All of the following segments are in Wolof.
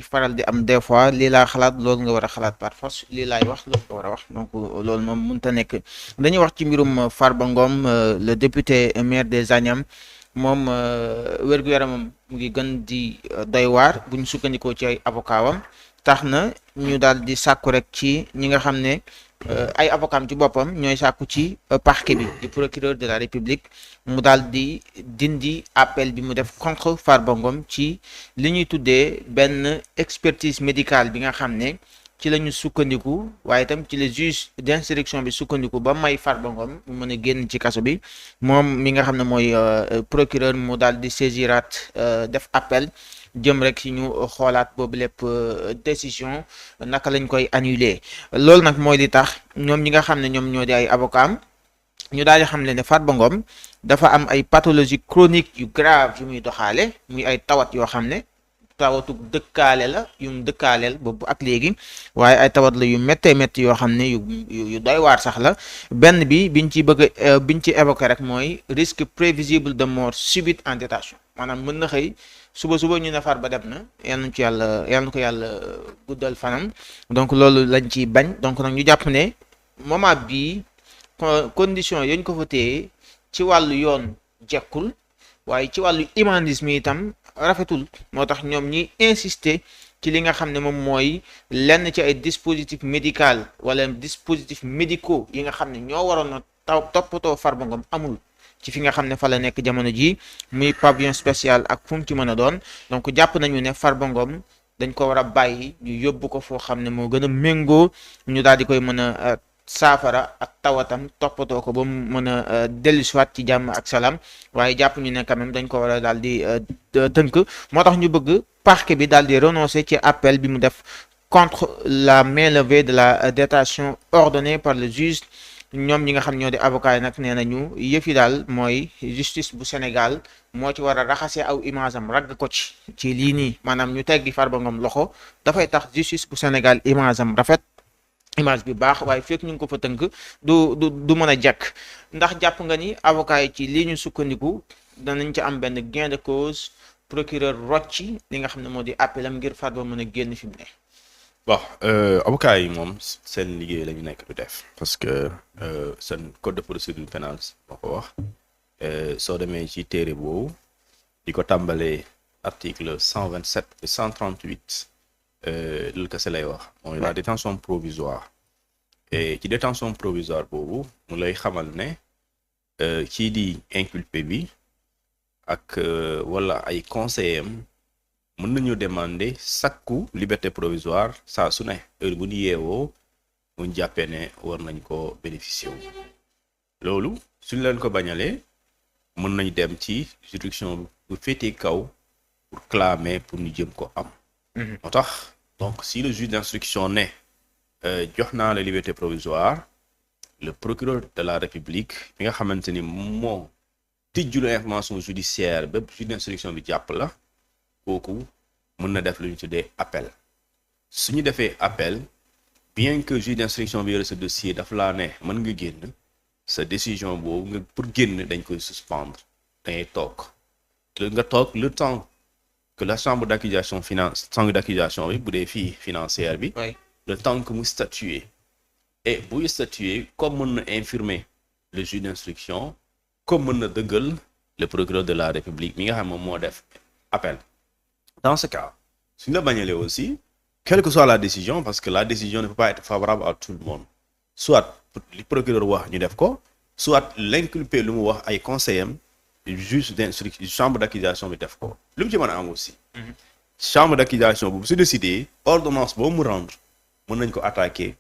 faral di am des fois lii laa xalaat loolu nga war a xalaat par force lii laay wax loolu nga war a wax donc loolu moom mënta nekk. dañuy wax ci mbirum Farba Ngom le député maire des Agnam moom wér-gu-yaramam mu ngi gën di doy waar bu ñu sukkandikoo ci ay avocat wam tax na ñu daal di sàkku rek ci ñi nga xam ne ay avocat am ci boppam ñooy sàkku ci parquet bi di procureur de la République mu daal di dindi appel bi mu def contre Farba Ngom ci li ñuy tuddee benn expertise médicale bi nga xam ne ci la ñu sukkandiku waaye itam ci les juges d'instruction bi sukkandiku ba may Farba Ngom mu mën a génn ci kaso bi moom mi nga xam ne mooy procureur mu daal di saisiraat def appel jëm rek si ñu xoolaat boobu lépp décision naka lañ koy annuler loolu nag mooy li tax ñoom ñi nga xam ne ñoom ñoo di ay avocat am ñu daal di xam le ne Farba Ngom dafa am ay pathologie chronique yu grave yu muy doxaale muy ay tawat yoo xam ne tawatu dëkkaale la yum dëkkaaleel boobu ak léegi waaye ay tawat la yu méttee métti yoo xam ne yu doy waar sax la benn bi biñ ci bëgg biñ ci évoqué rek mooy risque prévisible de mort subite en détention maanaam mën na xëy suba ñu ne Farba dem na yal na ci yal na ko yàlla guddal fanam donc loolu lañ ci bañ donc nag ñu jàpp ne moment bii condition yañ ko fa téye ci wàllu yoon jekkul waaye ci wàllu humanisme itam rafetul moo tax ñoom ñi insister ci li nga xam ne moom mooy lenn ci ay dispositifs médical wala dispositifs médicaux yi nga xam ne ñoo waroon a toppatoo Farba Ngom amul ci fi nga xam ne fa la nekk jamono ji muy pavillon spécial ak fu mu ci mën a doon donc jàpp nañu ne Farba Ngom dañ ko war a bàyyi ñu yóbbu ko foo xam ne moo gën a méngoo ñu daal di koy mën a saafara ak tawatam toppatoo ko ba mu mën a dellusiwaat ci jàmm ak salaam waaye jàpp ñu ne quand même dañ ko war a daal di tënk moo tax ñu bëgg parquet bi daal di renoncer ci appel bi mu def contre la mainlevée de la détention ordonnée par le juge ñoom ñi nga xam ñoo di avocat yi nag nee nañu yëf yi daal mooy justice bu Sénégal moo ci war a raxasee aw image am ragg ko ci lii nii maanaam ñu teggi Farba Ngom loxo dafay tax justice bu Sénégal image am rafet. image bi baax waaye fekk ñu ngi ko fa tënk du mën a jekk ndax jàpp nga ni avocat yi ci lii ñu sukkandiku danañ ci am benn gain de cause procureur rocci li nga xam ne moo di appelam ngir Farba mën a génn fi mu ne. bon avocat yi moom seen liggéey la ñu nekk du def parce que seen code de procédure pénale moo ko wax soo demee ci téere boobu di ko tàmbalee article 127 et 138 loolu kese lay wax mooy la détention provisoire et ci détention provisoire boobu mu lay xamal ne kii di inculpé bi ak wala ay conseillers am mën nañu demander sakku liberté provisoire saa su ne heure bu ñu yeewoo mu jàppee ne war nañ ko bénéficier wu loolu suñ leen ko bañalee mën nañ dem ci juridiction bu féetee kaw pour clamer pour ñu jëm ko am moo tax donc si le juge d'instruction ne jox naa la liberté provisoire le procureur de la République bi nga xamante ni moo tijju la information judiciaire bépp juge d'instruction bi jàpp la kooku mën na def lu ñu tuddee appel su ñu defee appel bien que juge d'instruction bi yore sa dossier dafa laa ne mën nga génn sa décision boobu nga pour génn dañ koy suspendre dangay toog nga toog le temps que la chambre d'accusation bi bu dee fii financière bi le temps que mu statuer et buy statuer comme mën na infirmer le juge d'instruction comme mën na dëggal le procureur de la République mi nga xam moom moo def appel dans ce cas suñu la bañalee aussi quelle que soit la décision parce que la décision ne peut pas être favorable à tout le monde soit li procureur wax ñu def ko soit l'inculpé lu mu wax ay conseillers am juge d'instruction chambre d'accusation bi def ko lu mu ci mën a am aussi chambre d'accusation boobu su décidé ordonnance boobu mu rendre mën nañ ko attaquer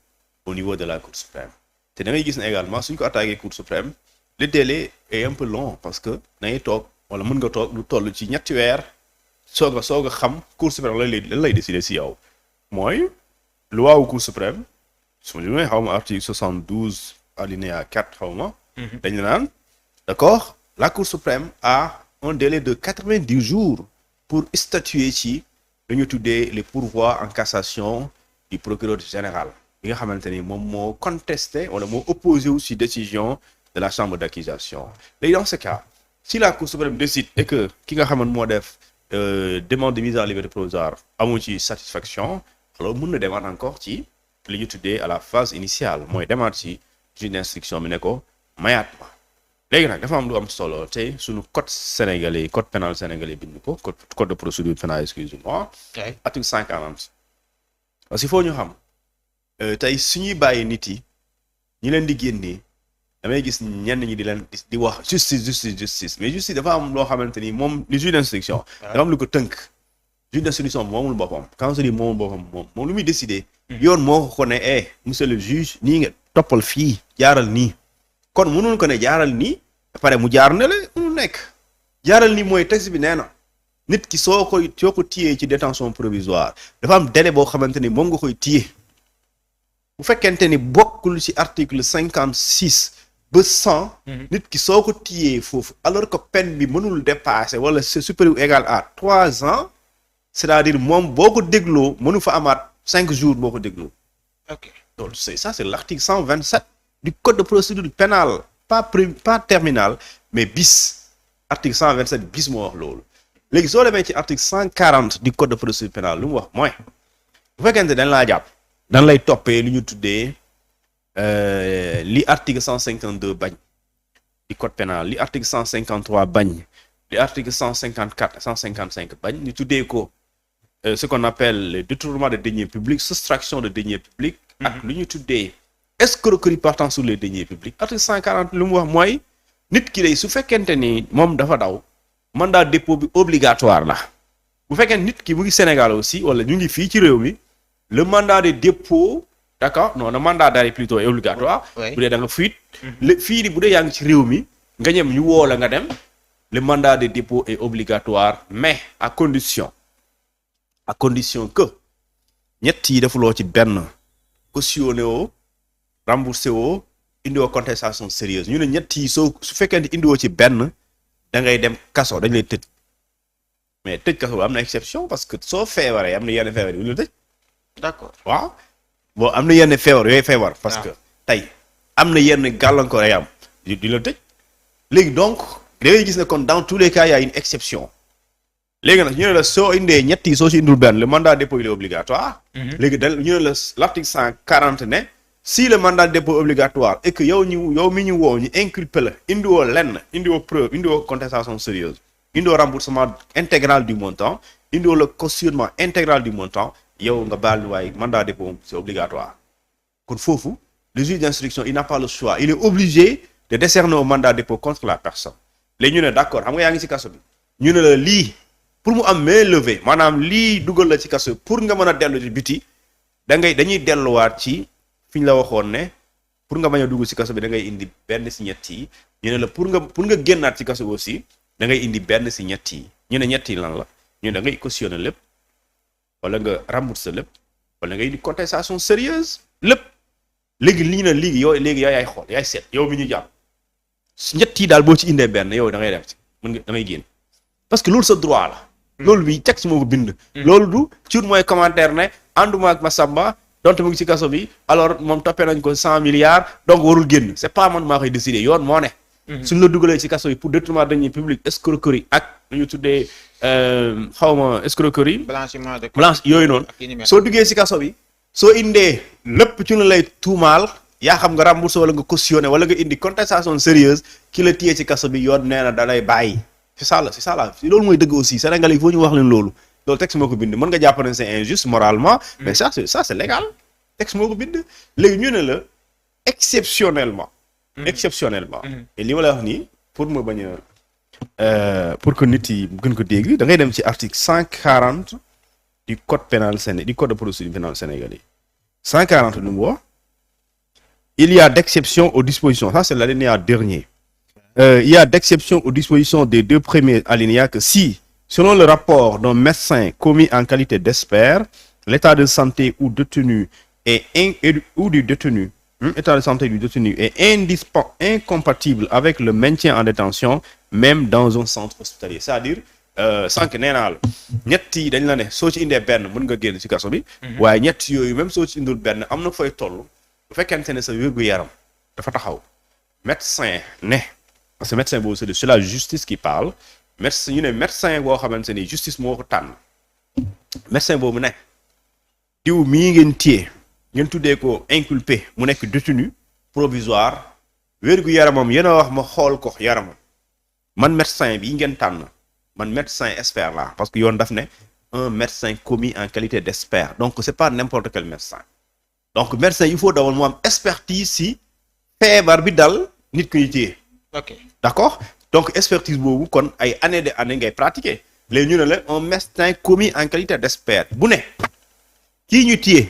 au niveau de la Cour suprême te da ngay gis ne également suñ ko attaquer Cour suprême le délai est un peu long parce que da ngay toog wala mën nga toog lu toll ci ñetti weer soog a xam Cour suprême lan lay décider si yow mooy loi wu Cour suprême su ma xaw ma article 72 alinéa 4 xaw ma dañ la naan d'accord la Cour suprême a un délai de 90 jours pour statuer ci lu ñu tuddee les pourvois en cassation du procureur général bi nga xamante ni moom moo contesté wala moo opposé wu ci décision de la chambre d'accusation léegi dans ce cas si la Cour suprême décide et que ki nga xamante moo def demande de mise en liberté provisoire amu ci satisfaction alors mën na demaat encore ci li ñu tuddee à la phase initiale mooy demaat ci juge d'instruction bi ne ko mayaat ma léegi nag dafa am lu am solo tey suñu code pénal sénégalais bind ko code de procédure pénale excusez-moi article 140 parce que il faut ñu xam tey suñuy bàyyi nit yi ñi leen di génnee damay gis ñenn ñi di leen di wax justice mais justice dafa am loo xamante ni moom li juge d'instruction dafa am lu ko tënk juge d'instruction moomul boppam quand je dis moomul boppam moom lu muy décider yoon moo ko ne monsieur le juge nii nga toppal fii jaaral nii kon mënul ko ne jaaral nii pare mu jaar ne la mënul nekk jaaral nii mooy texte bi nee na nit ki soo ko téyee ci détention provisoire dafa am délai boo xamante ni moom nga koy téye bu fekkente ni bokkul ci article 56 ba 100 nit ki soo ko téyee foofu alors que peine bi mënul dépasser wala c'est supérieur ou égal à 3 ans c'est-à-dire moom boo ko dégloo mënu fa amaat 5 jours boo ko dégloo. ok donc c'est l'article 127 du code de procédure pénale pas terminal mais bis article 127 bis moo wax loolu léegi soo demee ci article 140 du code de procédure pénale lu mu wax mooy bu fekkente dañ laa jàpp dañ lay toppee lu ñu tuddee li article 152 bañ du code pénal li article 153 bañ li article 154 155 bañ ñu tuddee ko ce qu'on appelle le détournement de deniers publics soustraction de deniers publics ak lu ñu tuddee escroquerie portant sur les deniers publics article 140 lu mu wax mooy nit ki lay su fekkente ni moom dafa daw mandat dépôt bi obligatoire la bu fekkee nit ki mu ngi Sénégal aussi wala ñu ngi fii ci réew mi le mandat de dépôt d'accord non le mandat d'arrêt plutôt est obligatoire bu dee da nga fuite fii di bu dee yaa ngi ci réew mi nga ñem ñu woo la nga dem le mandat de dépôt est obligatoire mais à condition que ñett yi defuloo ci benn cautionné woo remboursé woo indiwoo contestation sérieuse ñu ne ñett yi su fekkente indiwoo ci benn da ngay dem kaso dañ lay tëj mais tëj kaso am na exception parce que soo feebaree am na yenn feebar yi ñu la tëj d'accord waaw bon am na yenn feebar yooyu feebar parce que tey am na yenn gàllankoor ay am di la tëj léegi donc da ngay gis ne kon dans tous les cas il y a une exception léegi nag ñu ne la soo indee ñett yi soo ci indul benn le mandat de dépôt il est obligatoire léegi ñu ne la l'article 140 ne si le mandat de dépôt obligatoire et que yow mi ñu woo ñu inculpé la indiwoo lenn indiwoo preuve indiwoo contestation sérieuse indiwoo remboursement intégral du montant indiwoo le cautionnement intégral du montant yow nga baal waaye mandat de dépôt c'est obligatoire kon foofu le juge d'instruction il n'a pas le choix il est obligé de décerner un mandat de dépôt contre la personne léegi ñu ne d'accord xam nga yaa ngi ci kaso bi ñu ne la lii pour mu am main levée maanaam lii dugal la ci kaso pour nga mën a dellu ci biti dañuy delluwaat ci fi ñu la waxoon ne pour nga bañ a dugg ci kaso bi da ngay indi benn ci ñett yi ñu ne la pour nga génnaat ci kaso bi aussi da ngay indi benn ci ñett yi ñu ne ñett yi lan la ñu ne da ngay cautionner lépp wala nga rembourser lépp wala nga indi contestation sérieuse lépp léegi li ñu ne yow yaay xool yaay seet yow mi ñu jàpp ñett yi daal boo ci indee benn yow da ngay dem ci mën nga da ngay génn parce que loolu sa droit la. loolu bi texte moo ko bind. loolu du ci mooy commentaire ne ànduma ak Massamba donte mu ngi ci kaso bi alors moom toppee nañ ko 100 milliards donc warul génn c'est pas man maa koy décider yoon moo ne. suñ la dugalee ci kaso bi pour détournement de deniers publics escroquerie ak lu ñu tuddee xawma escroquerie. blanchiment de yooyu noonu. soo duggee ci kaso bi soo indee lépp ci la lay tuumaal yaa xam nga remboursé wala nga cautionné wala nga indi contestation sérieuse ki la téye ci kaso bi yoon nee na da lay bàyyi. c'est ça la loolu mooy dëgg aussi Sénégal il faut ñu wax leen loolu texte moo ko bind mën nga jàpp ne c'est injuste moralement mais ça c'est légal texte moo ko bind léegi ñu ne la exceptionnellement et li ma la wax nii pour ma bañ a pour que nit yi gën ko dégg da ngay dem ci article 140 du code pénal du code de procédure pénale sénégalais 140 lu mu wax il y a d'exception aux dispositions ça c'est l'alinéa dernier. Il y a d'exception aux dispositions des deux premiers alinéas que si, selon le rapport d'un médecin commis en qualité d'expert, l'état de santé ou détenu état de santé du détenu est incompatible avec le maintien en détention, même dans un centre hospitalier. C'est-à-dire, sànq nee naa la ñett yi dañ la ne soo ci indee benn mën nga génn ci kaso bi. waaye ñett yooyu même soo ci indul benn am na fooy toll bu fekkente ne sa wér-gu-yaram dafa taxaw médecin ne. Parce que médecin boobu c'est la justice qui parle médecin ñu ne médecin boo xamante ni justice moo ko tànn médecin boobu ne diw mii ngeen téye ngeen tuddee ko inculpé mu nekk détenu provisoire wérgu yaramam yéen a wax ma xool ko yaramam man médecin bi ngeen tànn man médecin expert là parce que yoon daf ne un médecin commis en qualité d'expert donc c'est pas n'importe quel médecin donc médecin il faut d'abord mu am expertise si feebar bi dal nit ku ñu téye ok d'accord donc expertise boobu kon ay année de année ngay pratiquer léegi ñu ne la un médecin commis en qualité d'expert bu ne kii ñu téye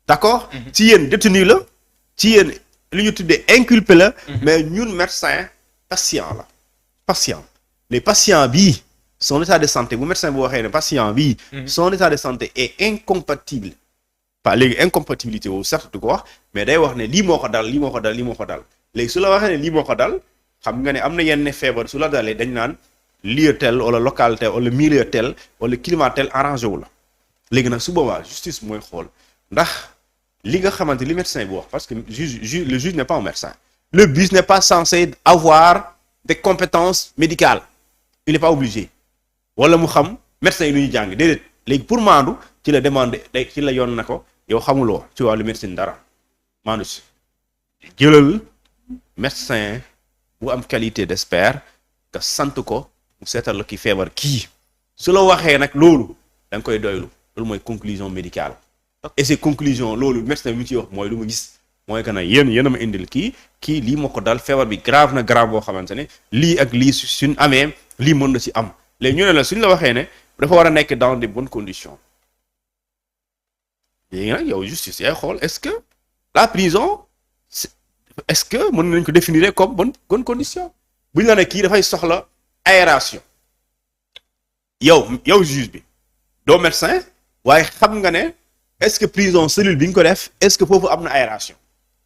d'accord ci yéen détenu la ci yéen li ñu tuddee inculpé la mais ñun médecin patient les patients bii son état de santé bu médecin bu waxee ne patient bii son état de santé est incompatible pas léegi incompatibilité boobu certes du ko wax mais day wax ne lii moo ko dal lii moo ko dal lii moo ko dal léegi su la waxee ne lii moo ko dal xam nga ne am na yenn feebar su la dalee dañ naan lieu tel wala local tel wala milieu tel wala climat tel arrangé wu la léegi nag su boobaa justice mooy xool ndax li nga xamante li médecin bi wax parce que le juge n'est pas un médecin le juge n'est pas censé avoir des compétences médicales il n'est pas obligé wala mu xam médecin yi lu ñu jàng déedéet léegi pour maandu ci la demandé ci la yoon na ko yow xamuloo ci wàllu médecine dara maandu si jëlal médecin bu am qualité d'expert nga sant ko mu seetal la ki feebar kii su la waxee nag loolu da nga koy doylu loolu mooy conclusion médicale et ces conclusions loolu médecin bi mu ciy wax mooy lu ma gis mooy que ne yéen a ma indil kii lii moo ko dal feebar bi grave na grave boo xamante ne lii ak lii suñ amee lii mën na ci am léegi ñu ne la suñ la waxee ne dafa war a nekk dans de bonnes conditions léegi nag yow justice yaay xool est-ce que la prison est-ce que mën nañ ko définir comme bonne condition bu ñu la ne kii dafay soxla aération yow juge bi doo médecin waaye xam nga ne est-ce que prison cellule bi nga ko def est-ce que foofu am na aération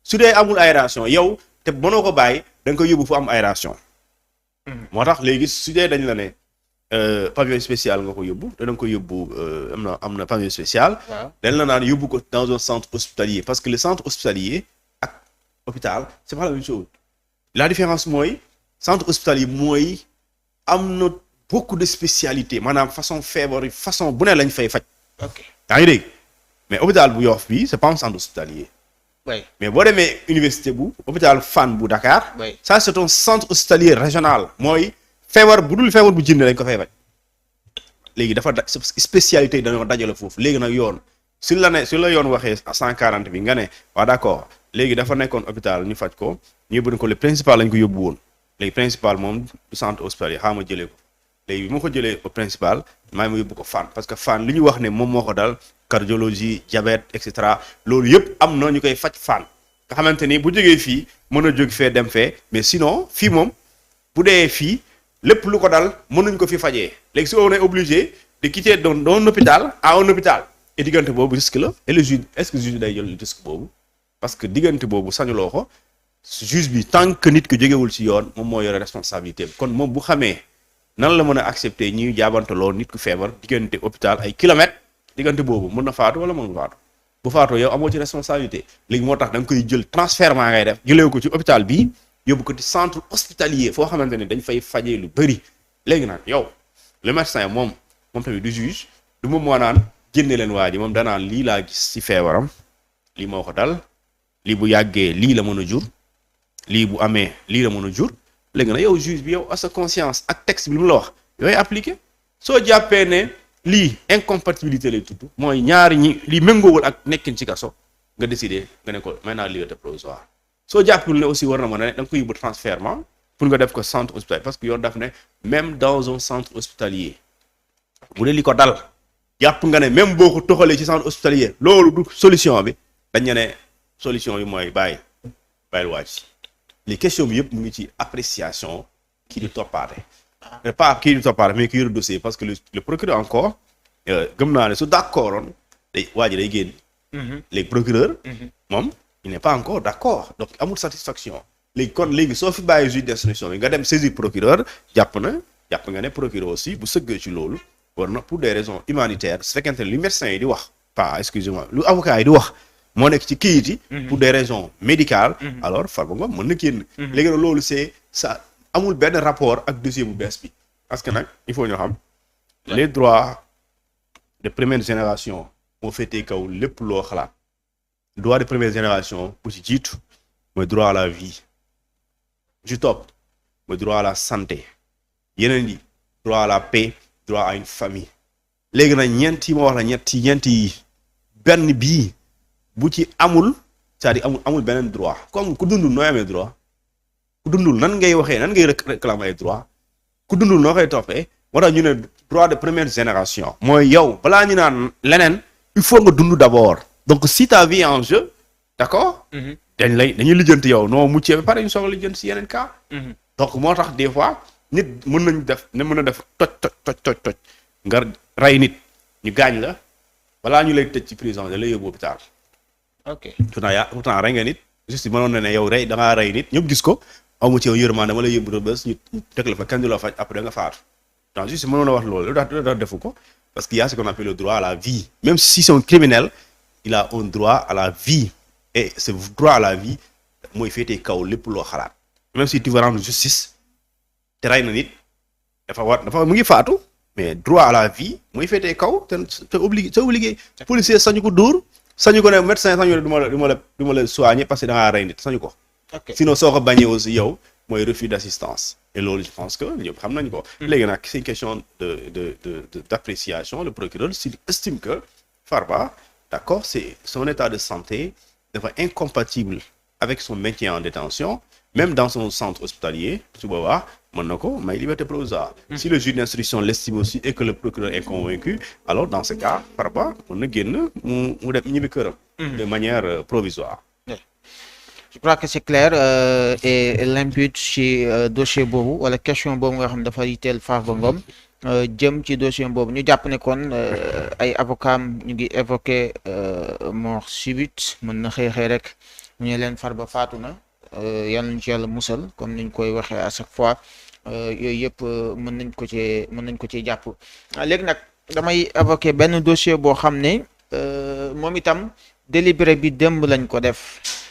su dee amul aération yow te mënoo ko bàyyi da nga koy yóbbu fu am aération moo tax léegi su dee dañ la ne pavillon spécial nga ko yóbbu te da nga koy yóbbu am na pavillon spécial dañ la naan yóbbu ko dans un centre hospitalier parce que le centre hospitalier ak hôpital c'est pas la même chose la différence mooy centre hospitalier mooy am na beaucoup de spécialités maanaam façon feebar yi façon bu ne lañ fay faj yaa ngi dégg mais hôpital bu Yoff bi c'est pas un centre hospitalier mais boo demee université bu hôpital Fann bu Dakar ça c'est un centre hospitalier régional mooy feebar bu dul feebar bu jinne lañ ko fay faj léegi dafa spécialité dañoo dajale foofu léegi nag yoon su la yoon waxee 140 bi nga ne waaw d'accord léegi dafa nekkoon hôpital ñu faj ko ñu yóbbu ko le principal lañ ko yóbbu woon léegi principal moom du centre hospitalier xaaral ma jëlee ko léegi bi ma ko jëlee au principal maa ma yóbbu ko Fann parce que Fann li ñu wax ne moom moo ko dal cardiologie diabète et cetera loolu yëpp am na ñu koy faj Fann nga xamante ni bu jógee fii mën a jóg fee dem fee mais sinon fii moom bu dee fii lépp lu ko dal mënuñ ko fi fajee léegi si on est obligé de quitter d'un hôpital à un hôpital et diggante boobu risque la et le juge est-ce que juge day jël risque boobu parce que diggante boobu sañuloo ko juge bi tant que nit ko jógewul ci yoon moom moo yore responsabilité kon moom bu xamee nan la mën a accepter ñuy jaabantaloo nit ku feebar diggante hôpital ay kilomètres diggante boobu mën na faatu wala mën na faatu bu faatoo yow amoo ci responsabilité léegi moo tax da nga koy jël transfèrement ngay def jëlee ko ci hôpital bii yóbbu ko ci centre hospitalier foo xamante ne dañ fay fajee lu bëri léegi nag yow le médecin moom tamit du juge du moom moo naan génne leen waa ji moom danaan lii laa gis ci feebaram lii moo ko dal lii bu yàggee lii la mën a jur lii bu amee lii la mën a jur léegi nag yow juge bi yow à sa conscience ak texte bi lu mu la wax yooyu appliqué soo jàppee ne lii incompatibilité lay tudd mooy ñaari ñi lii méngoowul ak nekkin ci kaso nga décider nga ne ko maintenant liberté provisoire soo jàppul ne aussi war na mën a ne da nga ko yóbbu transfèrement pour nga def ko centre hospitalier parce que yoon daf ne même dans un centre hospitalier bu dee li ko dal jàpp nga ne même boo ko toxalee ci centre hospitalier loolu du solution bi dañ ne solution yi mooy bàyyil wàcc les questions bi yëpp mu ngi ci appréciation kii di toppaate pas kii di toppaate mais kii yor dossier parce que le procureur encore gëm naa ne su d'accordoon day waa ji day génn léegi procureur moom il n'est pas encore d'accord donc amul satisfaction léegi soo fi bàyyi juge d'instruction bi nga dem saisir procureur jàpp nga ne procureur aussi bu sëggee ci loolu war na pour des raisons humanitaires su fekkente ne lu médecin yi di wax excusez-moi lu avocat yi di wax moo nekk ci kayit yi pour des raisons médicales alors Farba Ngom mën na génn léegi nag loolu c'est ça amul benn rapport ak dossier bu bees bi parce que nag il faut ñu xam les droits de première génération moo féetee kaw lépp loo xalaat droit de première génération bu ci jiitu mooy droit à la vie bu ci topp mooy droit à la santé yeneen yi droit à la paix droit à une famille léegi nag ñeent yi ma wax la ñeent yi benn bii bu ci amul c'est-à-dire amul beneen droit comme ku dundul nooy amee droit ku dundul nan ngay waxee nan ngay réclamer ay droit ku dundul noo koy toppee moo tax ñu ne droit de première génération mooy yow balaa ñu naan leneen il faut nga dund d'abord donc si ta vie est en jeu d'accord dañuy lijjanti yow noo muccee ba pare ñu soog a lijjanti si yeneen cas donc moo tax des fois nit mën a def toj nga rey nit ñu gaañ la balaa ñu lay tëj ci prison da lay yóbbu hôpital ok pourtant rey nga nit juste mënoon na ne yow da ngaa rey nit ñëpp gis ko amu ci yow yërmande dama lay yóbbu Rebeuss ñu teg la fa kenn du la faj après nga faatu donc juste mënoon a wax loolu lu tax defu ko parce qu'il y a ce qu'on appelle le droit à la vie même si c'est un criminel il a un droit à la vie et ce droit à la vie mooy féetee kaw lépp loo xalaat même si tu vas rendre justice te rey na nit dafa mu ngi faatu mais droit à la vie mooy féetee kaw te obligé policier sañu ko dóor sañu ko ne médecin sañu ne du ma la soigner parce que da ngaa rey nit sañu ko sinon soo ko bañee aussi yow mooy refus d'assistance et loolu je pense que ñëpp xam nañu ko léegi nag c'est une question d'appréciation le procureur s'il estime que Farba d'accord c'est son état de santé dafa incompatible avec son maintien en détention même dans son centre hospitalier su boobaa mën na ko may liberté provisoire si le juge d'instruction l'estime aussi et que le procureur est convaincu alors dans ce cas Farba mën na génn mu dem ñibbi këram de manière provisoire. Je crois que c'est clair et limpide ci dossier boobu wala question boobu nga xam dafa yitteel Farba Ngom jëm ci dossier boobu ñu jàpp ne kon ay avocats ñu ngi évoqué mort subite mën na xëy rek ñu leen Farba faatu na yal nañu ci yàlla musal comme niñ koy waxee à chaque fois yooyu yëpp mën nañ ko ci jàpp léegi nag damay évoqué benn dossier boo xam ne moom itam délibéré bi démb lañ ko def